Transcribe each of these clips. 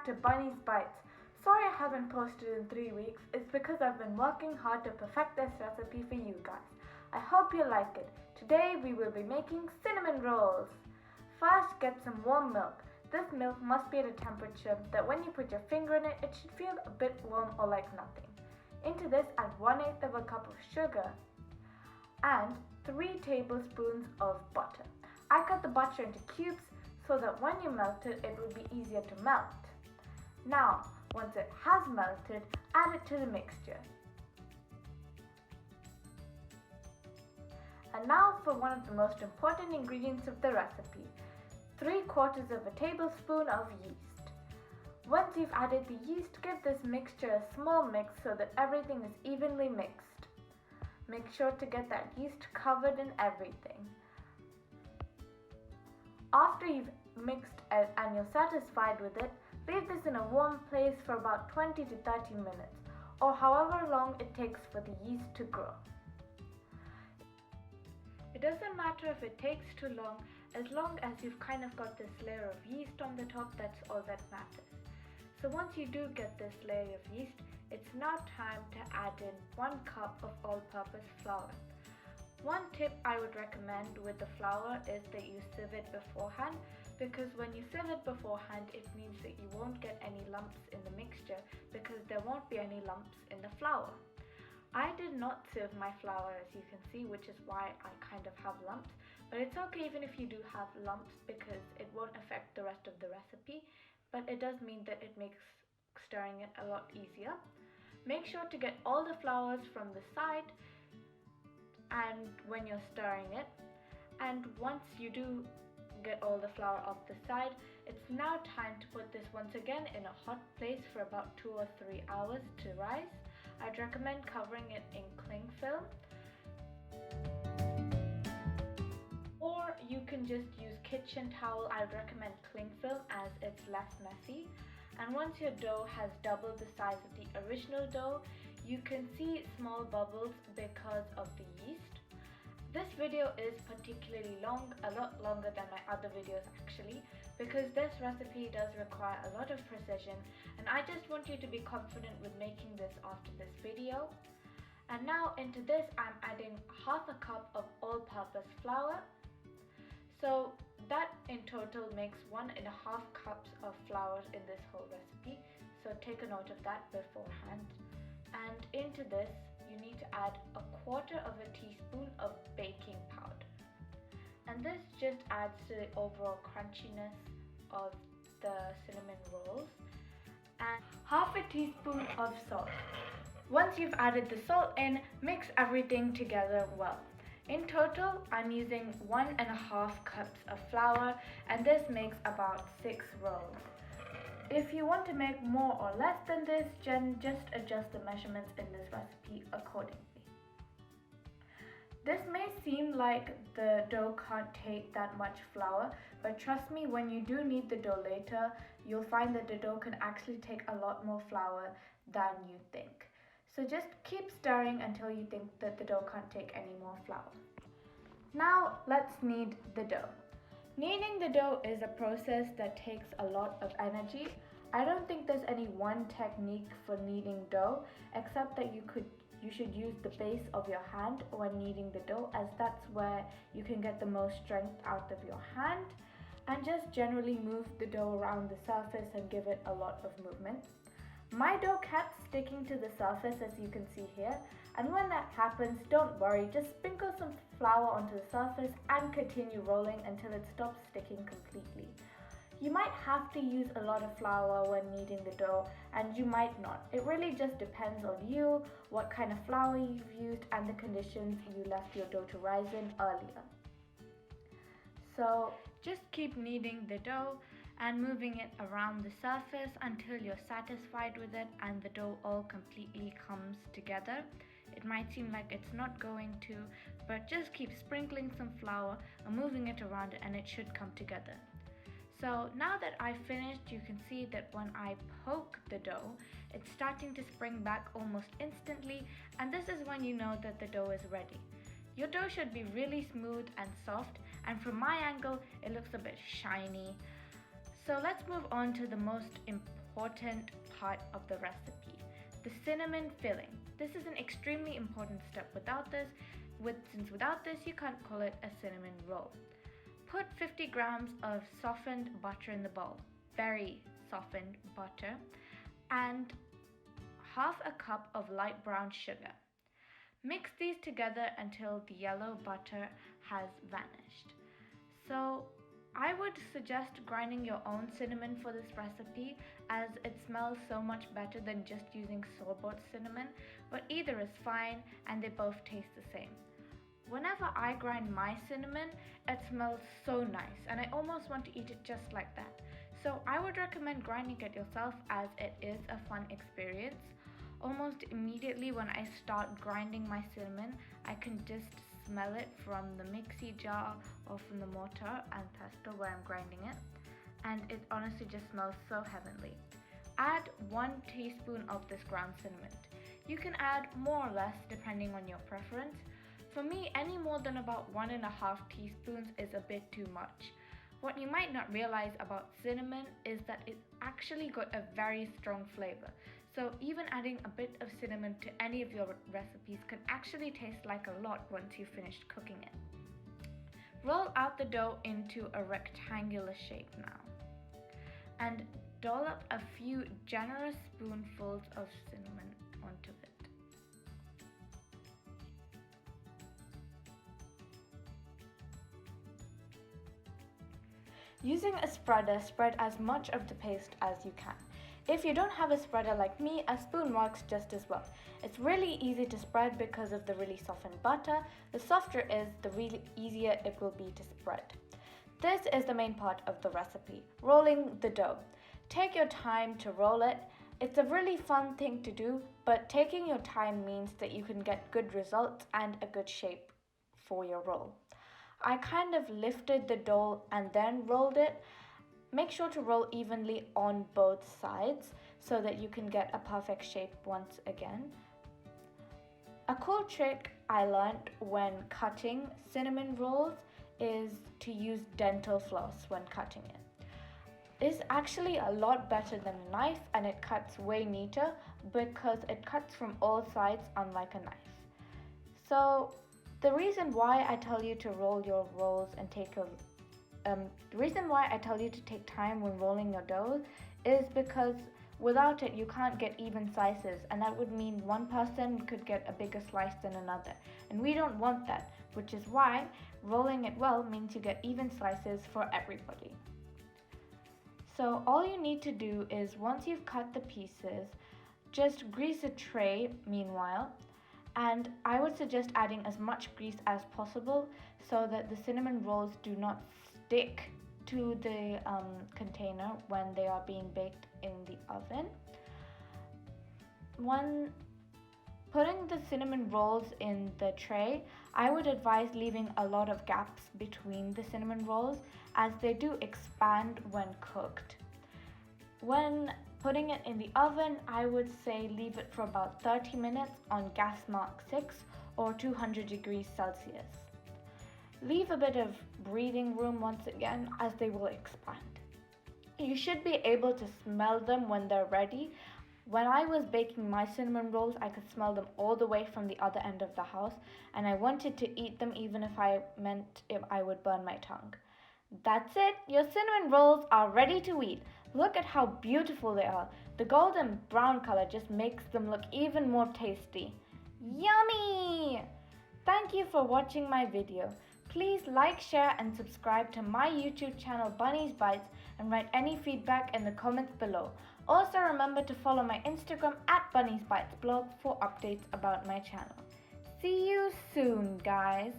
to Bunny's Bites. Sorry I haven't posted in 3 weeks. It's because I've been working hard to perfect this recipe for you guys. I hope you like it. Today we will be making cinnamon rolls. First, get some warm milk. This milk must be at a temperature that when you put your finger in it, it should feel a bit warm or like nothing. Into this, add 1/8 of a cup of sugar and 3 tablespoons of butter. I cut the butter into cubes so that when you melt it, it will be easier to melt. Now, once it has melted, add it to the mixture. And now for one of the most important ingredients of the recipe, 3/4 of a tablespoon of yeast. Once you've added the yeast, give this mixture a small mix so that everything is evenly mixed. Make sure to get that yeast covered in everything. After you've mixed it and you're satisfied with it, leave this in a warm place for about 20 to 30 minutes, or however long it takes for the yeast to grow. It doesn't matter if it takes too long as you've kind of got this layer of yeast on the top, that's all that matters. So once you do get this layer of yeast, it's now time to add in 1 cup of all-purpose flour. One tip I would recommend with the flour is that you sieve it beforehand, because when you sieve it beforehand, it means that you won't get any lumps in the mixture because there won't be any lumps in the flour. I did not sieve my flour, as you can see, which is why I kind of have lumps, but it's okay even if you do have lumps because it won't affect the rest of the recipe, but it does mean that it makes stirring it a lot easier. Make sure to get all the flours from the side and when you're stirring it, and once you do get all the flour off the side, it's now time to put this once again in a hot place for about 2 or 3 hours to rise. I'd recommend covering it in cling film, or you can just use kitchen towel. I'd recommend cling film as it's less messy. And once your dough has doubled the size of the original dough, you can see small bubbles because of the yeast. This video is particularly long, a lot longer than my other videos actually, because this recipe does require a lot of precision, and I just want you to be confident with making this after this video. And now into this I'm adding 1/2 cup of all-purpose flour. So that in total makes 1.5 cups of flour in this whole recipe, so take a note of that beforehand. And into this you need to add 1/4 of a teaspoon of baking powder, and this just adds to the overall crunchiness of the cinnamon rolls. And 1/2 teaspoon of salt. Once you've added the salt in, mix everything together well. In total, I'm using 1.5 cups of flour, and this makes about 6 rolls. If you want to make more or less than this, just adjust the measurements in this recipe accordingly. This may seem like the dough can't take that much flour, but trust me, when you do knead the dough later, you'll find that the dough can actually take a lot more flour than you think. So just keep stirring until you think that the dough can't take any more flour. Now let's knead the dough. Kneading the dough is a process that takes a lot of energy. I don't think there's any one technique for kneading dough, except that you should use the base of your hand when kneading the dough, as that's where you can get the most strength out of your hand, and just generally move the dough around the surface and give it a lot of movement. My dough kept sticking to the surface, as you can see here, and when that happens, don't worry, just sprinkle some flour onto the surface and continue rolling until it stops sticking completely. You might have to use a lot of flour when kneading the dough, and you might not. It really just depends on you, what kind of flour you've used, and the conditions you left your dough to rise in earlier. So just keep kneading the dough and moving it around the surface until you're satisfied with it and the dough all completely comes together. It might seem like it's not going to, but just keep sprinkling some flour and moving it around and it should come together. So now that I've finished, you can see that when I poke the dough, it's starting to spring back almost instantly, and this is when you know that the dough is ready. Your dough should be really smooth and soft, and from my angle, it looks a bit shiny. So let's move on to the most important important part of the recipe, the cinnamon filling. This is an extremely important step. Since without this you can't call it a cinnamon roll. Put 50 grams of softened butter in the bowl, very softened butter, and half a cup of light brown sugar. Mix these together until the yellow butter has vanished. So I would suggest grinding your own cinnamon for this recipe, as it smells so much better than just using store-bought cinnamon, but either is fine and they both taste the same. Whenever I grind my cinnamon, it smells so nice and I almost want to eat it just like that. So I would recommend grinding it yourself, as it is a fun experience. Almost immediately when I start grinding my cinnamon, I can just smell it from the mixie jar or from the mortar and pestle where I'm grinding it, and it honestly just smells so heavenly. Add 1 teaspoon of this ground cinnamon. You can add more or less depending on your preference. For me, any more than about 1.5 teaspoons is a bit too much. What you might not realize about cinnamon is that it's actually got a very strong flavor. So even adding a bit of cinnamon to any of your recipes can actually taste like a lot once you've finished cooking it. Roll out the dough into a rectangular shape now, and dollop a few generous spoonfuls of cinnamon onto it. Using a spreader, spread as much of the paste as you can. If you don't have a spreader like me, a spoon works just as well. It's really easy to spread because of the really softened butter. The softer it is, the really easier it will be to spread. This is the main part of the recipe, rolling the dough. Take your time to roll it. It's a really fun thing to do, but taking your time means that you can get good results and a good shape for your roll. I kind of lifted the dough and then rolled it. Make sure to roll evenly on both sides so that you can get a perfect shape once again. A cool trick I learned when cutting cinnamon rolls is to use dental floss when cutting it. It's actually a lot better than a knife, and it cuts way neater because it cuts from all sides unlike a knife. So the reason why I tell you to roll your rolls and the reason why I tell you to take time when rolling your dough is because without it you can't get even slices, and that would mean one person could get a bigger slice than another, and we don't want that, which is why rolling it well means you get even slices for everybody. So all you need to do is, once you've cut the pieces, just grease a tray meanwhile, and I would suggest adding as much grease as possible so that the cinnamon rolls do not stick to the container when they are being baked in the oven. When putting the cinnamon rolls in the tray, I would advise leaving a lot of gaps between the cinnamon rolls, as they do expand when cooked. When putting it in the oven, I would say leave it for about 30 minutes on gas mark 6 or 200 degrees Celsius. Leave a bit of breathing room once again, as they will expand. You should be able to smell them when they're ready. When I was baking my cinnamon rolls, I could smell them all the way from the other end of the house, and I wanted to eat them even if I would burn my tongue. That's it, your cinnamon rolls are ready to eat. Look at how beautiful they are. The golden brown color just makes them look even more tasty. Yummy! Thank you for watching my video. Please like, share and subscribe to my YouTube channel Bunny's Bites, and write any feedback in the comments below. Also remember to follow my Instagram at Bunny's Bites blog for updates about my channel. See you soon, guys.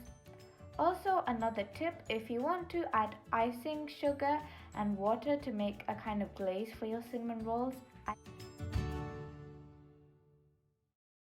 Also, another tip, if you want to add icing sugar and water to make a kind of glaze for your cinnamon rolls,